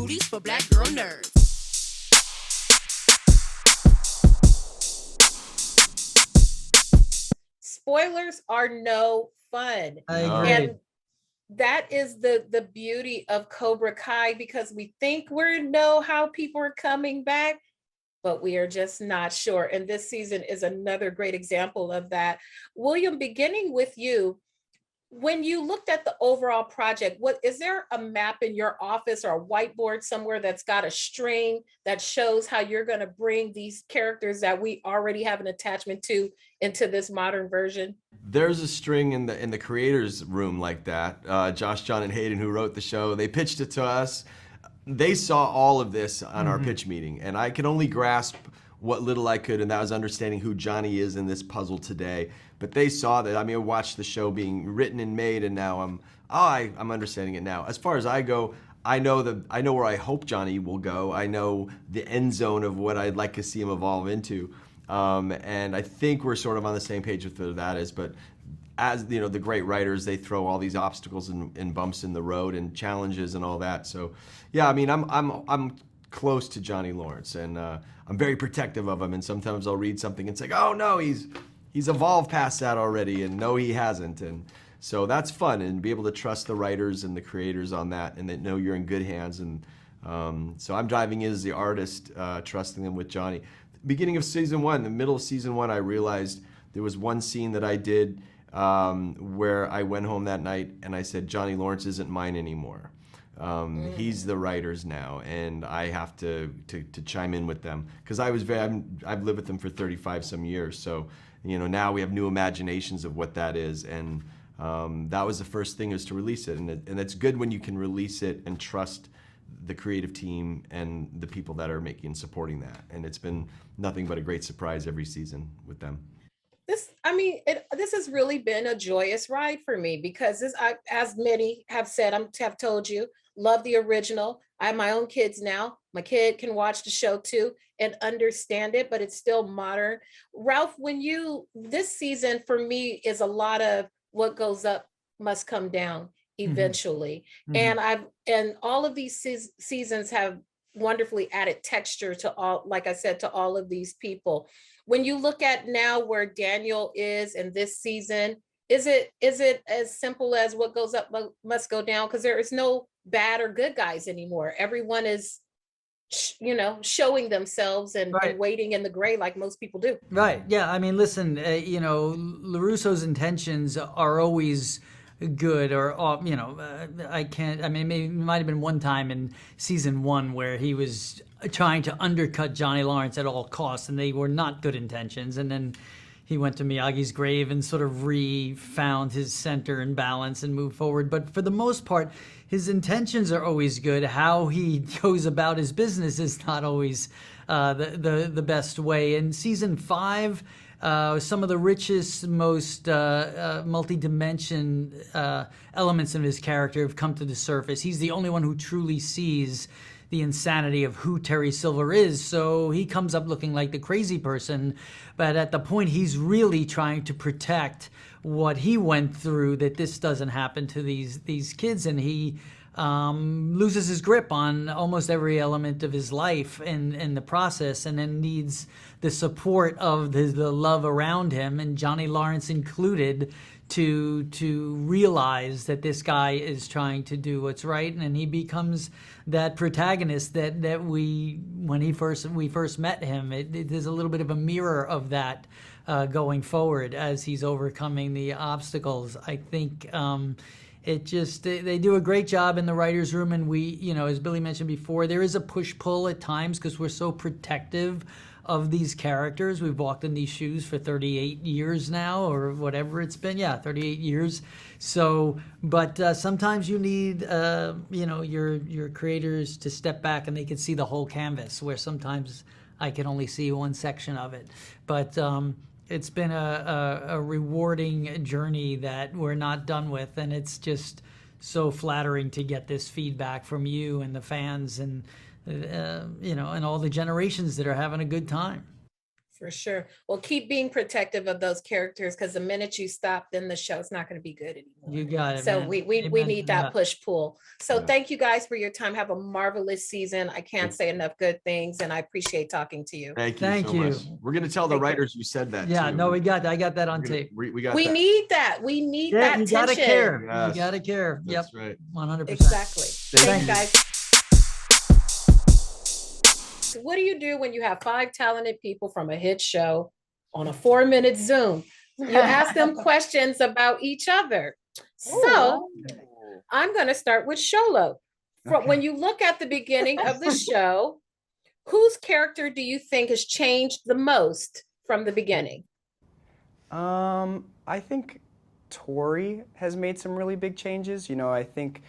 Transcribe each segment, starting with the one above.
booties for black girl nerds. Spoilers are no fun. I agree. And that is the beauty of Cobra Kai, because we think we know how people are coming back, but we are just not sure. And this season is another great example of that. William, beginning with you, when you looked at the overall project, what is there a map in your office or a whiteboard somewhere that's got a string that shows how you're going to bring these characters that we already have an attachment to into this modern version? There's a string in the creators room like that. Josh, John, and Hayden, who wrote the show, they pitched it to us. They saw all of this on our pitch meeting, and I could only grasp what little I could, and that was understanding who Gianni is in this puzzle today. But they saw that. I mean, I watched the show being written and made, and now I'm understanding it now. As far as I go, I know where I hope Gianni will go. I know the end zone of what I'd like to see him evolve into, and I think we're sort of on the same page with where that is. But as you know, the great writers, they throw all these obstacles and bumps in the road and challenges and all that. So, yeah, I mean, I'm close to Johnny Lawrence, and I'm very protective of him. And sometimes I'll read something and say, "Oh no, he's evolved past that already," and no, he hasn't. And so that's fun, and be able to trust the writers and the creators on that, and that know you're in good hands. And so I'm diving in as the artist, trusting them with Johnny. Beginning of season one, the middle of season one, I realized there was one scene that I did where I went home that night and I said, Johnny Lawrence isn't mine anymore. He's the writers now, and I have to chime in with them, because I've lived with them for 35 some years. So, you know, now we have new imaginations of what that is, and that was the first thing, is to release it, and it's good when you can release it and trust the creative team and the people that are making and supporting that. And it's been nothing but a great surprise every season with them. This has really been a joyous ride for me, because as many have said, have told you, love the original. I have my own kids now. My kid can watch the show too and understand it, but it's still modern. Ralph, this season for me is a lot of what goes up must come down eventually. And all of these seasons have wonderfully added texture to all, like I said, to all of these people. When you look at now where Daniel is in this season, is it as simple as what goes up must go down? Because there is no bad or good guys anymore. Everyone is, showing themselves and waiting in the gray like most people do. Right. Yeah. I mean, listen, LaRusso's intentions are always good, or maybe it might have been one time in season one where he was trying to undercut Johnny Lawrence at all costs, and they were not good intentions. And then he went to Miyagi's grave and sort of refound his center and balance and moved forward. But for the most part, his intentions are always good. How he goes about his business is not always the best way. In season 5, some of the richest, most multi-dimension elements of his character have come to the surface. He's the only one who truly sees the insanity of who Terry Silver is. So he comes up looking like the crazy person, but at the point he's really trying to protect what he went through, that this doesn't happen to these kids, and he loses his grip on almost every element of his life in the process, and then needs the support of the love around him, and Johnny Lawrence included, to realize that this guy is trying to do what's right. And he becomes that protagonist that when we first met him. There's a little bit of a mirror of that going forward as he's overcoming the obstacles. I think they do a great job in the writer's room, and we, as Billy mentioned before, there is a push-pull at times because we're so protective of these characters. We've walked in these shoes for 38 years now, or whatever it's been. Yeah, 38 years. So, but sometimes you need, your creators to step back and they can see the whole canvas, where sometimes I can only see one section of it. But it's been a rewarding journey that we're not done with, and it's just so flattering to get this feedback from you and the fans, and and all the generations that are having a good time. For sure. Well, keep being protective of those characters, because the minute you stop, then the show's not going to be good anymore. You got it. So man. we Amen need to that push pull. So Yeah. thank you guys for your time. Have a marvelous season. I can't say enough good things, and I appreciate talking to you. Thank you Thank so you. much. We're gonna tell the Take care. writers you said that. Yeah, too. no, I got that on We're gonna- tape. We got We that. need that. We need Yeah, that you gotta tension. care. Yes. You gotta care. Yep, That's right. 100%. Exactly. Thank Thanks, you. guys. What do you do when you have 5 talented people from a hit show on a 4-minute Zoom? You ask them questions about each other. So I'm going to start with Xolo. When you look at the beginning of the show, whose character do you think has changed the most from the beginning? I think Tori has made some really big changes. You know, I think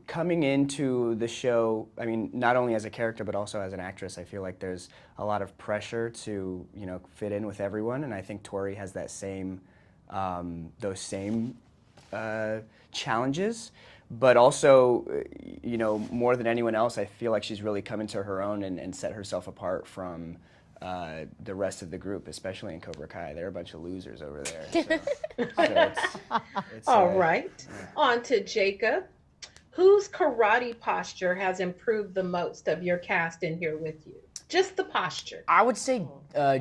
coming into the show, I mean, not only as a character but also as an actress, I feel like there's a lot of pressure to, you know, fit in with everyone, and I think Tori has that same, those same challenges. But also, you know, more than anyone else, I feel like she's really come into her own and set herself apart from the rest of the group, especially in Cobra Kai. They're a bunch of losers over there. So it's, All right. On to Jacob. Whose karate posture has improved the most of your cast in here with you? Just the posture. I would say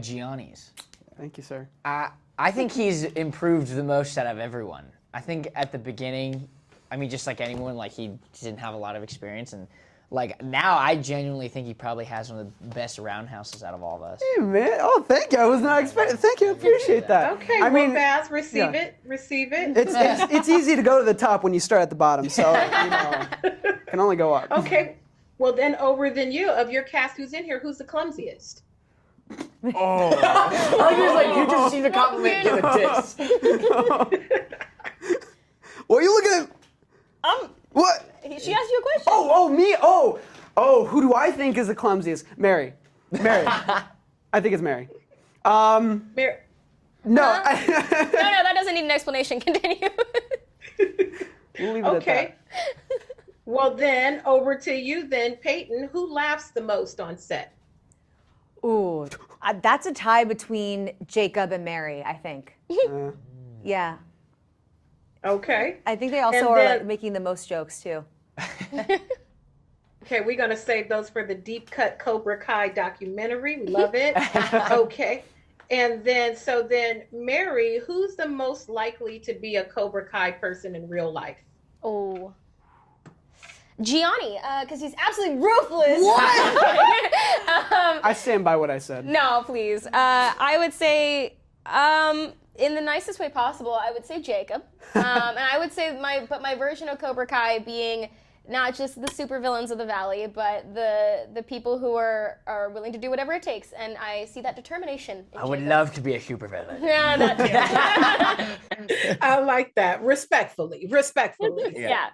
Gianni's. Thank you, sir. I think he's improved the most out of everyone. I think at the beginning, I mean, just like anyone, like he didn't have a lot of experience, and like now I genuinely think he probably has one of the best roundhouses out of all of us. Hey, man. Oh, thank you. I was not expecting. Thank you. I appreciate that. Okay, I mean, Baz, receive yeah. it. Receive it. it's easy to go to the top when you start at the bottom. So, you know, can only go up. Okay. Well, then over than you, of your cast who's in here, who's the clumsiest? Oh, like you just see the compliment to the diss. What are you looking at? What? She asked you a question. Oh, me? Oh, who do I think is the clumsiest? Mary. I think it's Mary. No. No, that doesn't need an explanation. Continue. We'll leave it at Okay. Well, then over to you then, Peyton. Who laughs the most on set? Ooh, that's a tie between Jacob and Mary, I think. that. Yeah. Okay. I think they also And are then- like making the most jokes too. Okay, we're gonna save those for the Deep Cut Cobra Kai documentary. We love it. Okay. And then, so then, Mary, who's the most likely to be a Cobra Kai person in real life? Oh. Gianni, because he's absolutely ruthless. I stand by what I said. No, please. I would say, in the nicest way possible, I would say Jacob. And I would say my version of Cobra Kai being not just the supervillains of the valley, but the people who are willing to do whatever it takes. And I see that determination in I would Jacob. love to be a supervillain. Yeah, that too. I like that. Respectfully. Yeah.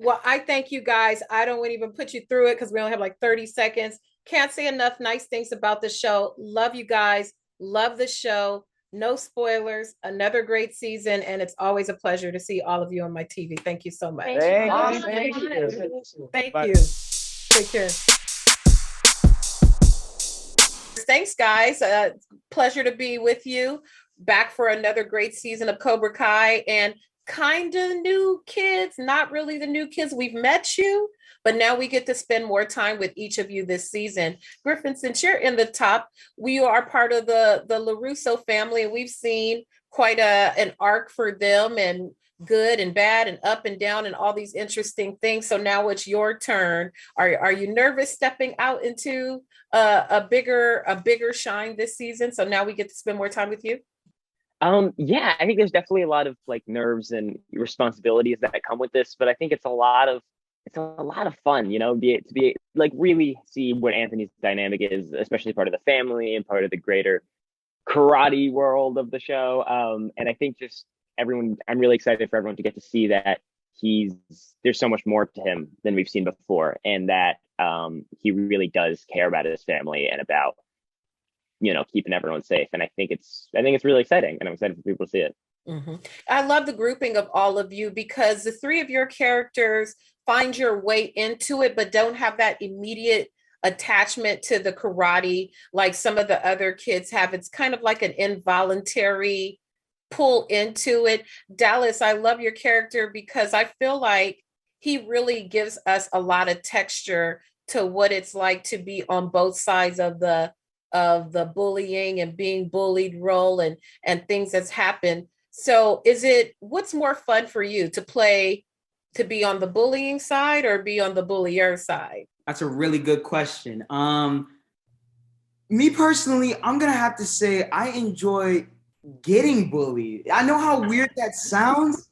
Well, I thank you guys. I don't want to even put you through it because we only have like 30 seconds. Can't say enough nice things about the show. Love you guys. Love the show. No spoilers. Another great season. And it's always a pleasure to see all of you on my TV. Thank you so much. Thank you. Thank Bye. you. Take care. Thanks, guys. Pleasure to be with you. Back for another great season of Cobra Kai. And kind of new kids, not really the new kids. We've met you, but now we get to spend more time with each of you this season. Griffin, since you're in the top, we are part of the LaRusso family, and we've seen quite an arc for them, and good and bad and up and down and all these interesting things. So now it's your turn. Are you nervous stepping out into a bigger shine this season? So now we get to spend more time with you. Yeah, I think there's definitely a lot of like nerves and responsibilities that come with this, but I think it's a lot of fun, you know, to be like really see what Anthony's dynamic is, especially part of the family and part of the greater karate world of the show. And I think just I'm really excited for everyone to get to see that there's so much more to him than we've seen before, and that he really does care about his family and about, you know, keeping everyone safe. And I think it's really exciting, and I'm excited for people to see it. Mm-hmm. I love the grouping of all of you because the three of your characters find your way into it, but don't have that immediate attachment to the karate like some of the other kids have. It's kind of like an involuntary pull into it. Dallas, I love your character because I feel like he really gives us a lot of texture to what it's like to be on both sides of the bullying and being bullied role and things that's happened. So what's more fun for you to be on the bullying side or be on the bullier side? That's a really good question. Me personally, I'm gonna have to say I enjoy getting bullied. I know how weird that sounds.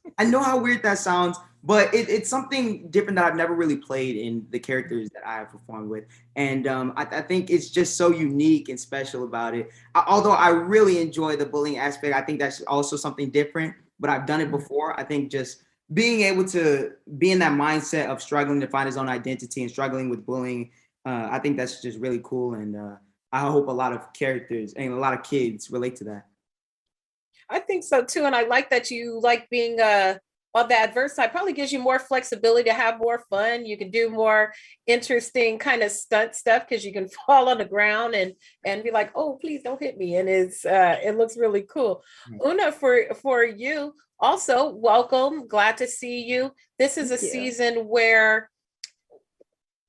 But it's something different that I've never really played in the characters that I have performed with. And I think it's just so unique and special about it. Although I really enjoy the bullying aspect, I think that's also something different, but I've done it before. I think just being able to be in that mindset of struggling to find his own identity and struggling with bullying, I think that's just really cool. And I hope a lot of characters and a lot of kids relate to that. I think so too. And I like that you like being on the adverse side. Probably gives you more flexibility to have more fun. You can do more interesting kind of stunt stuff because you can fall on the ground and be like, oh, please don't hit me. And it looks really cool. Oona, for you, also, welcome. Glad to see you. This is a season where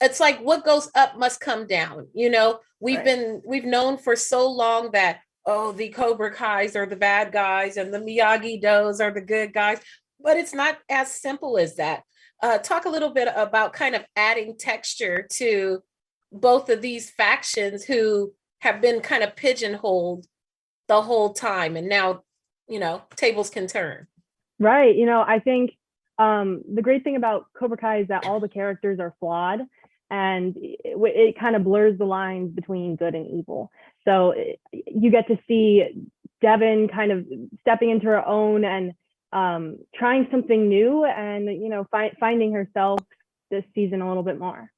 it's like what goes up must come down. You know, we've known for so long that, oh, the Cobra Kais are the bad guys and the Miyagi-Dos are the good guys. But it's not as simple as that. Talk a little bit about kind of adding texture to both of these factions who have been kind of pigeonholed the whole time. And now, tables can turn. Right. I think the great thing about Cobra Kai is that all the characters are flawed and it kind of blurs the lines between good and evil. So you get to see Devin kind of stepping into her own and trying something new and finding herself this season a little bit more.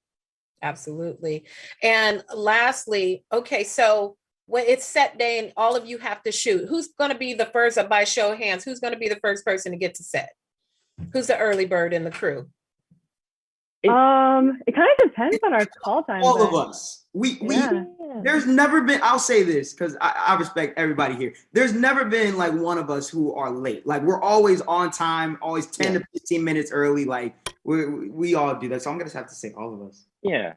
Absolutely. And lastly, okay, so when it's set day and all of you have to shoot, who's going to be the first, by show of hands, who's going to be the first person to get to set? Who's the early bird in the crew? It kind of depends on our call time. All of us. There's never been, I'll say this because I respect everybody here. There's never been like one of us who are late. Like we're always on time, always 10 to 15 minutes early. Like we all do that. So I'm going to have to say all of us. Yeah.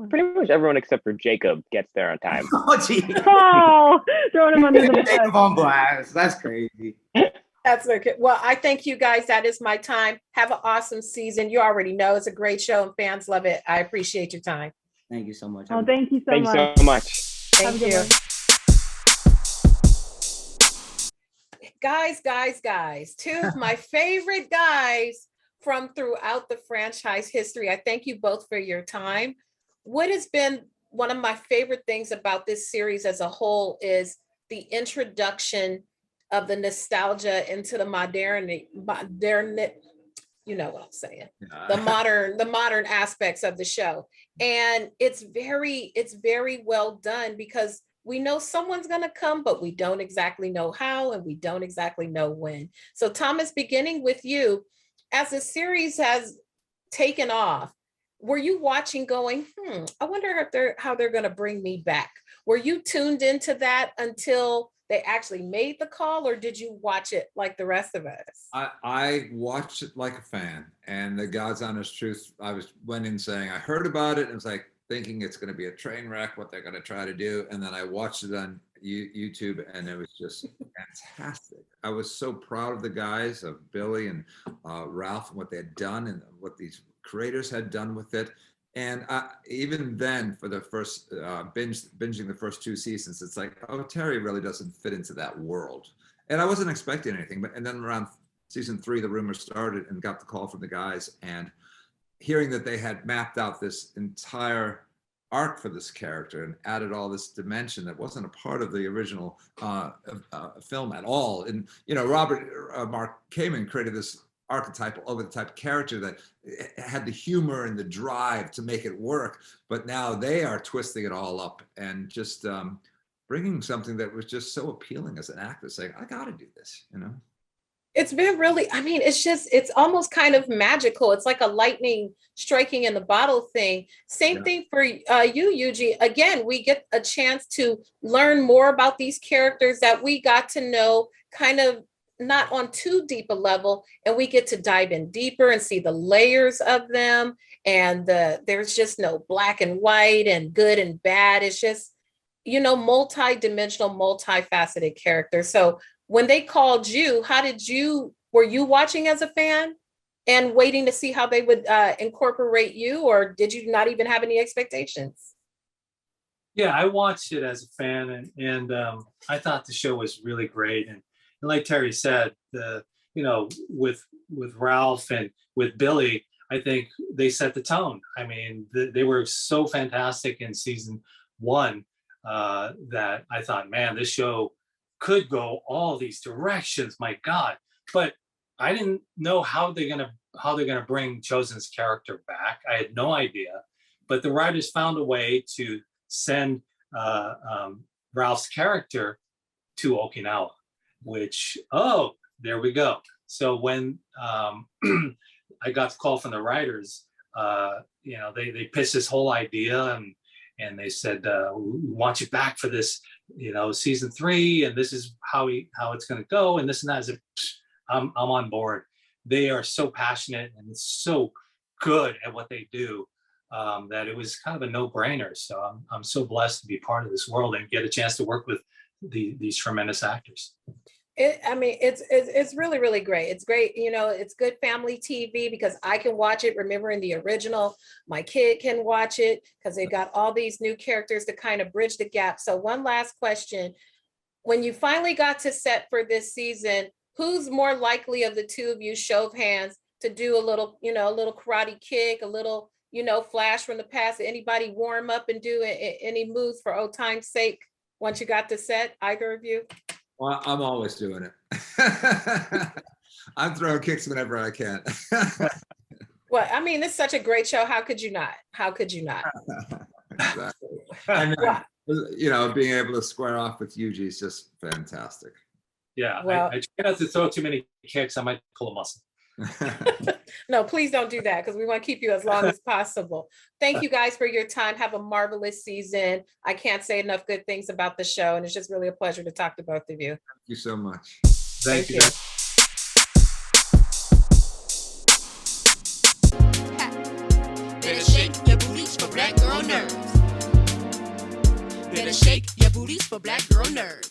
Pretty much everyone except for Jacob gets there on time. Oh, gee. Oh, throwing him under the bus. Jacob on blast. That's crazy. That's okay. Well, I thank you guys. That is my time. Have an awesome season. You already know it's a great show and fans love it. I appreciate your time. Thank you so much. Oh, thank you so much. Thanks so much. Thank you. Guys, two of my favorite guys from throughout the franchise history. I thank you both for your time. What has been one of my favorite things about this series as a whole is the introduction of the nostalgia into the modern, you know what I'm saying, the modern aspects of the show. And it's very well done because we know someone's going to come, but we don't exactly know how, and we don't exactly know when. So Thomas, beginning with you, as the series has taken off, were you watching going, I wonder how they're going to bring me back? Were you tuned into that until they actually made the call, or did you watch it like the rest of us? I watched it like a fan, and the God's honest truth, went in saying I heard about it and was like thinking it's going to be a train wreck, what they're going to try to do, and then I watched it on YouTube, and it was just fantastic. I was so proud of the guys, of Billy and Ralph, and what they had done, and what these creators had done with it. And even then, for the first binging the first two seasons, it's like, oh, Terry really doesn't fit into that world. And I wasn't expecting anything. And then around season 3, the rumors started and got the call from the guys. And hearing that they had mapped out this entire arc for this character and added all this dimension that wasn't a part of the original film at all. And, Robert Mark Kamen created this archetypal over the type of character that had the humor and the drive to make it work, but now they are twisting it all up and just bringing something that was just so appealing as an actor, saying, I gotta do this, It's been really, I mean, it's almost kind of magical. It's like a lightning striking in the bottle thing. Same thing for you, Yuji. Again, we get a chance to learn more about these characters that we got to know kind of not on too deep a level, and we get to dive in deeper and see the layers of them. And there's just no black and white and good and bad. It's just, multi-dimensional, multifaceted characters. So when they called you, were you watching as a fan and waiting to see how they would incorporate you, or did you not even have any expectations? Yeah, I watched it as a fan, and I thought the show was really great. And like Terry said, with Ralph and with Billy, I think they set the tone. I mean, they were so fantastic in season 1 that I thought, man, this show could go all these directions. My God! But I didn't know how they're gonna bring Chosen's character back. I had no idea. But the writers found a way to send Ralph's character to Okinawa, which, there we go. So when I got the call from the writers, they pitched this whole idea, and they said, we want you back for this, season 3, and this is how it's going to go, and this and that. I said, I'm on board. They are so passionate and so good at what they do that it was kind of a no-brainer. So I'm so blessed to be part of this world and get a chance to work with these tremendous actors. It's really, really great. It's great. It's good family TV because I can watch it remembering the original. My kid can watch it because they got all these new characters to kind of bridge the gap. So one last question. When you finally got to set for this season, who's more likely of the two of you, show of hands, to do a little karate kick, a little, flash from the past? Did anybody warm up and do any moves for old time's sake once you got to set, either of you? Well, I'm always doing it. I'm throwing kicks whenever I can. Well, I mean, this is such a great show. How could you not? Exactly. And then, being able to square off with Yuji is just fantastic. Yeah, well, I try not to throw too many kicks. I might pull a muscle. No, please don't do that because we want to keep you as long as possible. Thank you guys for your time. Have a marvelous season. I can't say enough good things about the show, and it's just really a pleasure to talk to both of you. Thank you so much. Thank you. Better shake your booties for black girl nerves. Better shake your booties for black girl nerves.